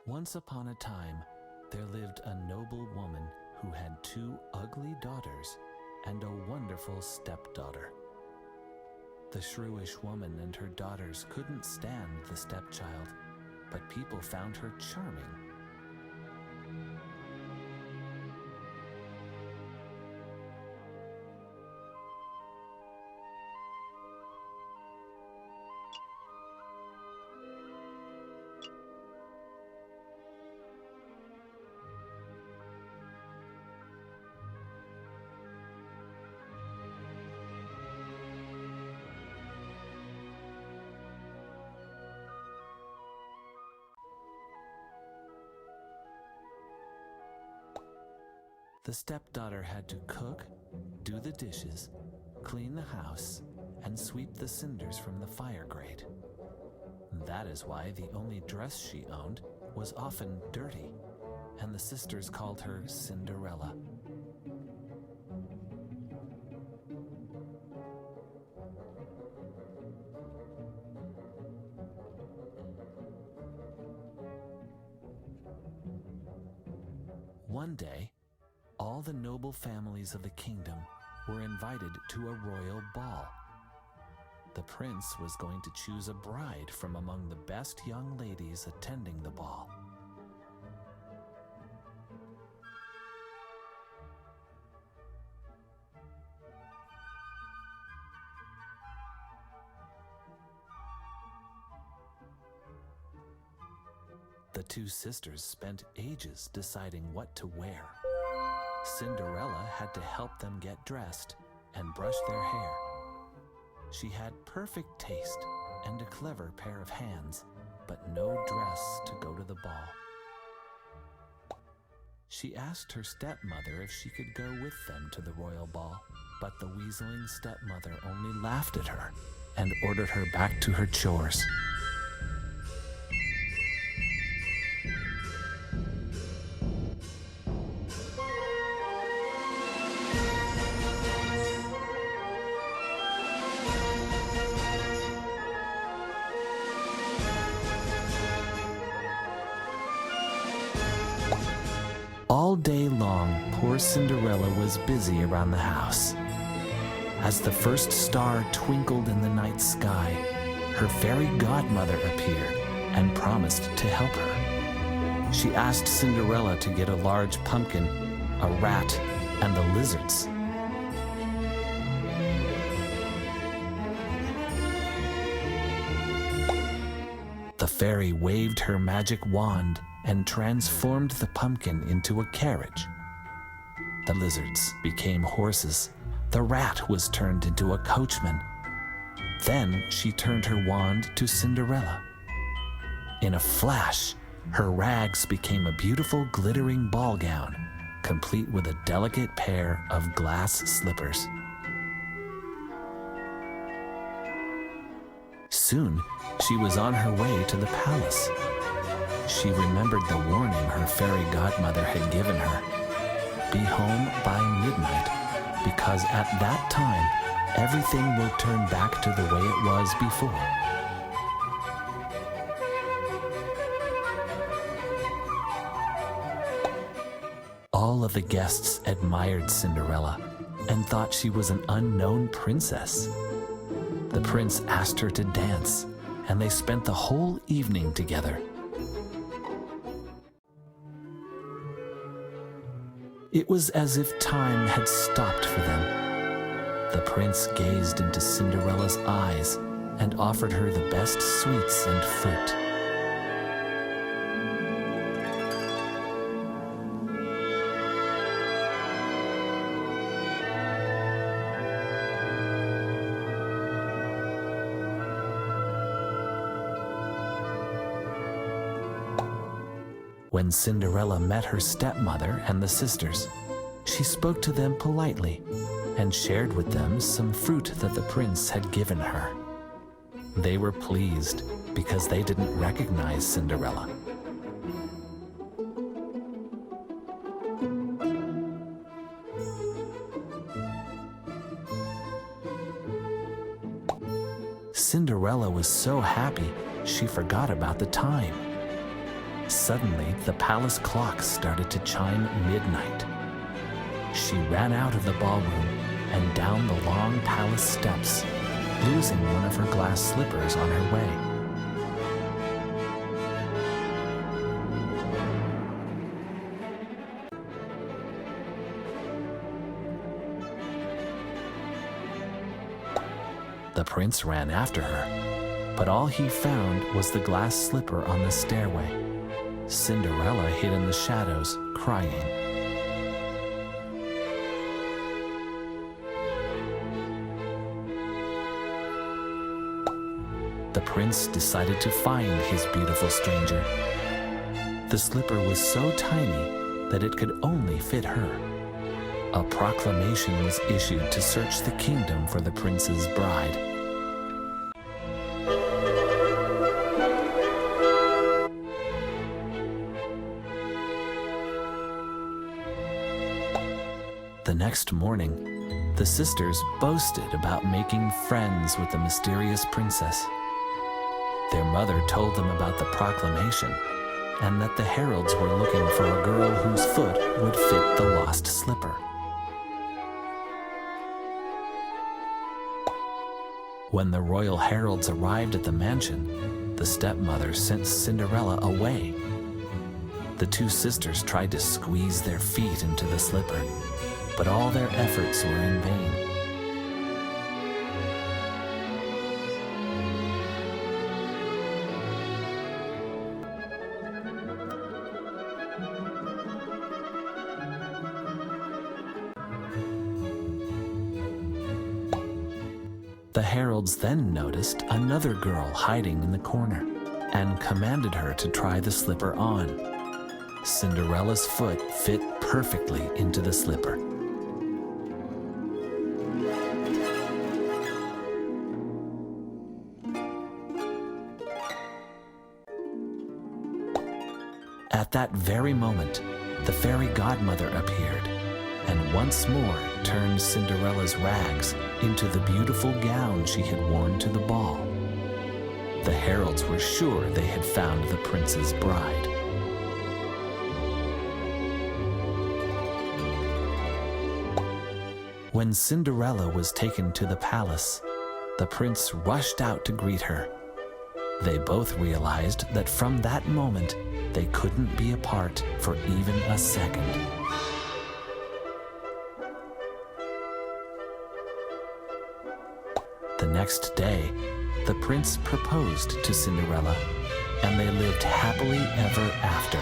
Once upon a time, there lived a noble woman who had two ugly daughters and a wonderful stepdaughter. The shrewish woman and her daughters couldn't stand the stepchild, but people found her charming. The stepdaughter had to cook, do the dishes, clean the house, and sweep the cinders from the fire grate. That is why the only dress she owned was often dirty, and the sisters called her Cinderella. One day, all the noble families of the kingdom were invited to a royal ball. The prince was going to choose a bride from among the best young ladies attending the ball. The two sisters spent ages deciding what to wear. Cinderella had to help them get dressed and brush their hair. She had perfect taste and a clever pair of hands, but no dress to go to the ball. She asked her stepmother if she could go with them to the royal ball, but the weaseling stepmother only laughed at her and ordered her back to her chores. All day long, poor Cinderella was busy around the house. As the first star twinkled in the night sky, her fairy godmother appeared and promised to help her. She asked Cinderella to get a large pumpkin, a rat, and the lizards. The fairy waved her magic wand and transformed the pumpkin into a carriage. The lizards became horses. The rat was turned into a coachman. Then she turned her wand to Cinderella. In a flash, her rags became a beautiful glittering ball gown, complete with a delicate pair of glass slippers. Soon, she was on her way to the palace. She remembered the warning her fairy godmother had given her. Be home by midnight, because at that time, everything will turn back to the way it was before. All of the guests admired Cinderella and thought she was an unknown princess. The prince asked her to dance, and they spent the whole evening together. It was as if time had stopped for them. The prince gazed into Cinderella's eyes and offered her the best sweets and fruit. When Cinderella met her stepmother and the sisters, she spoke to them politely and shared with them some fruit that the prince had given her. They were pleased because they didn't recognize Cinderella. Cinderella was so happy she forgot about the time. Suddenly, the palace clock started to chime midnight. She ran out of the ballroom and down the long palace steps, losing one of her glass slippers on her way. The prince ran after her, but all he found was the glass slipper on the stairway. Cinderella hid in the shadows, crying. The prince decided to find his beautiful stranger. The slipper was so tiny that it could only fit her. A proclamation was issued to search the kingdom for the prince's bride. The next morning, the sisters boasted about making friends with the mysterious princess. Their mother told them about the proclamation and that the heralds were looking for a girl whose foot would fit the lost slipper. When the royal heralds arrived at the mansion, the stepmother sent Cinderella away. The two sisters tried to squeeze their feet into the slipper, but all their efforts were in vain. The heralds then noticed another girl hiding in the corner and commanded her to try the slipper on. Cinderella's foot fit perfectly into the slipper. At that very moment, the fairy godmother appeared and once more turned Cinderella's rags into the beautiful gown she had worn to the ball. The heralds were sure they had found the prince's bride. When Cinderella was taken to the palace, the prince rushed out to greet her. They both realized that from that moment, they couldn't be apart for even a second. The next day, the prince proposed to Cinderella, and they lived happily ever after.